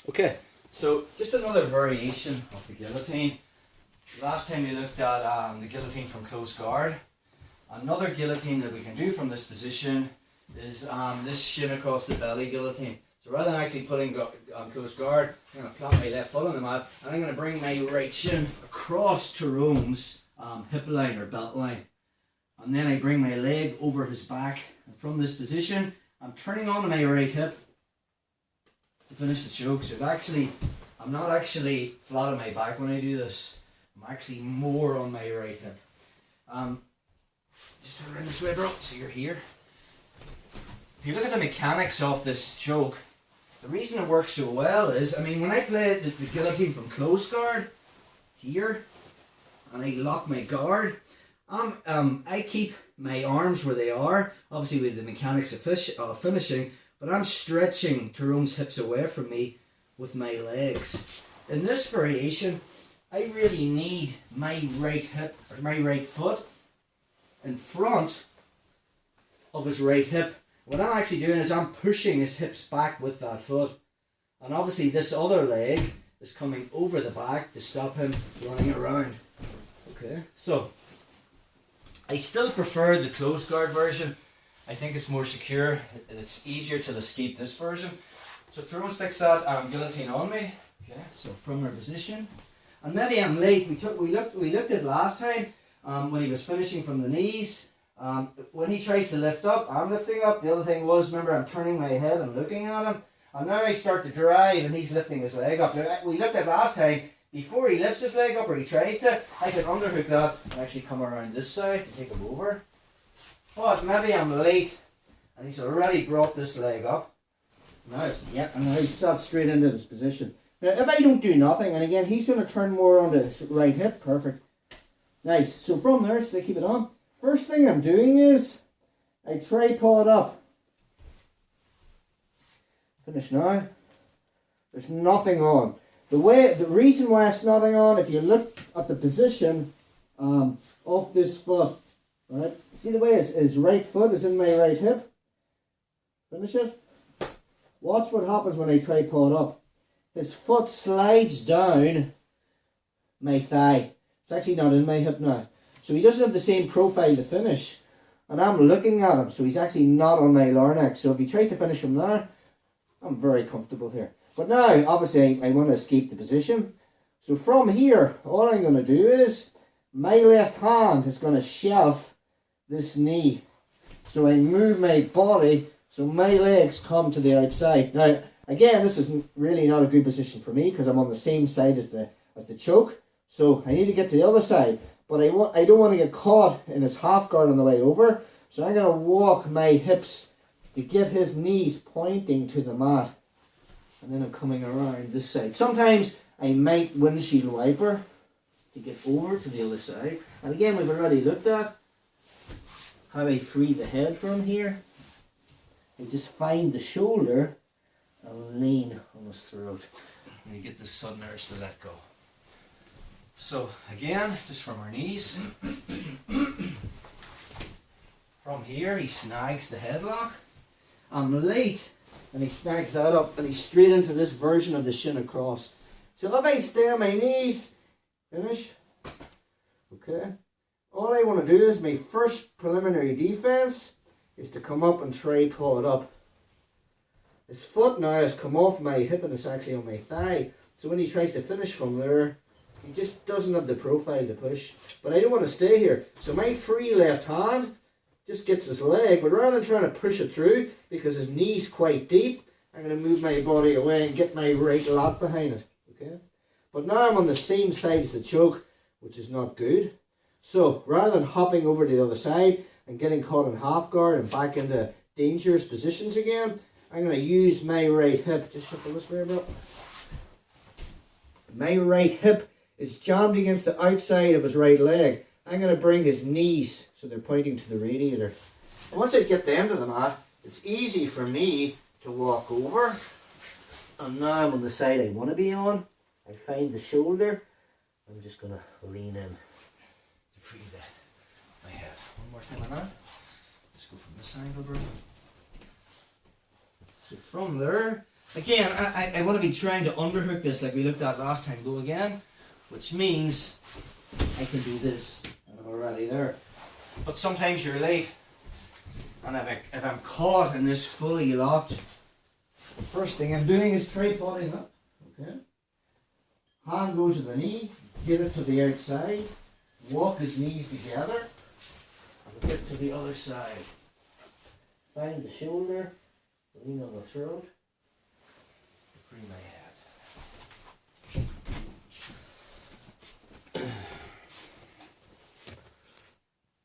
Okay, so just another variation of the guillotine. Last time we looked at the guillotine from close guard. Another guillotine that we can do from this position is this shin across the belly guillotine. So rather than actually putting close guard, I'm going to plant my left foot on the mat and I'm going to bring my right shin across Tyrone's hip line or belt line. And then I bring my leg over his back. And from this position, I'm turning on my right hip to finish the choke. So I'm not actually flat on my back when I do this. I'm actually more on my right hip. Just turn around this way, bro. So you're here. If you look at the mechanics of this choke, the reason it works so well is, when I play the guillotine from close guard, here, and I lock my guard, I keep my arms where they are, obviously with the mechanics of finishing, but I'm stretching Tyrone's hips away from me with my legs. In this variation, I really need my right hip, or my right foot, in front of his right hip. What I'm actually doing is I'm pushing his hips back with that foot. And obviously this other leg is coming over the back to stop him running around. Okay, so I still prefer the close guard version. I think it's more secure. It's easier to escape this version. So Tyrone sticks that guillotine on me. Okay, so from our position. And maybe I'm late. We looked at last time when he was finishing from the knees. When he tries to lift up, I'm lifting up. The other thing was, remember, I'm turning my head and looking at him. And now I start to drive and he's lifting his leg up. Now, we looked at last time, before he lifts his leg up or he tries to, I can underhook that and actually come around this side to take him over. But maybe I'm late and he's already brought this leg up. Now, and now he's sat straight into this position. Now, if I don't do nothing, and again, he's going to turn more on his right hip, perfect. Nice. So from there, so keep it on. First thing I'm doing is I tripod up. Finish now. There's nothing on. The reason why it's nothing on, if you look at the position of this foot, right? See the way his right foot is in my right hip? Finish it. Watch what happens when I tripod up. His foot slides down my thigh. It's actually not in my hip now. So he doesn't have the same profile to finish. And I'm looking at him, so he's actually not on my lower neck. So if he tries to finish from there, I'm very comfortable here. But now, obviously, I want to escape the position. So from here, all I'm going to do is, my left hand is going to shelf this knee. So I move my body, so my legs come to the outside. Now, again, this is really not a good position for me, because I'm on the same side as the choke. So I need to get to the other side. But I don't want to get caught in his half guard on the way over. So I'm going to walk my hips to get his knees pointing to the mat. And then I'm coming around this side. Sometimes I might windshield wiper to get over to the other side. And again, we've already looked at how I free the head from here. I just find the shoulder and lean on his throat. And you get the sudden urge to let go. So again, just from our knees. From here, he snags the headlock. I'm late, and he snags that up, and he's straight into this version of the shin across. So if I stay on my knees, finish. Okay. All I want to do is my first preliminary defense is to come up and tripod up. His foot now has come off my hip and it's actually on my thigh. So when he tries to finish from there, he just doesn't have the profile to push. But I don't want to stay here. So my free left hand just gets his leg, but rather than trying to push it through, because his knee's quite deep, I'm going to move my body away and get my right lat behind it. Okay? But now I'm on the same side as the choke, which is not good. So rather than hopping over to the other side and getting caught in half guard and back into dangerous positions again, I'm going to use my right hip. Just shuffle this way, bro. My right hip is jammed against the outside of his right leg. I'm going to bring his knees so they're pointing to the radiator. And once I get them to the mat, it's easy for me to walk over. And now I'm on the side I want to be on. I find the shoulder. I'm just going to lean in to free my head. One more time on that. Let's go from this angle, bro. So from there, Again, I want to be trying to underhook this like we looked at last time. Go again, which means I can do this, and I'm already there. But sometimes you're late, and if I'm caught in this fully locked, the first thing I'm doing is tripoding up. Okay. Hand goes to the knee, get it to the outside, walk his knees together, and get to the other side. Find the shoulder, lean on the throat, free my head.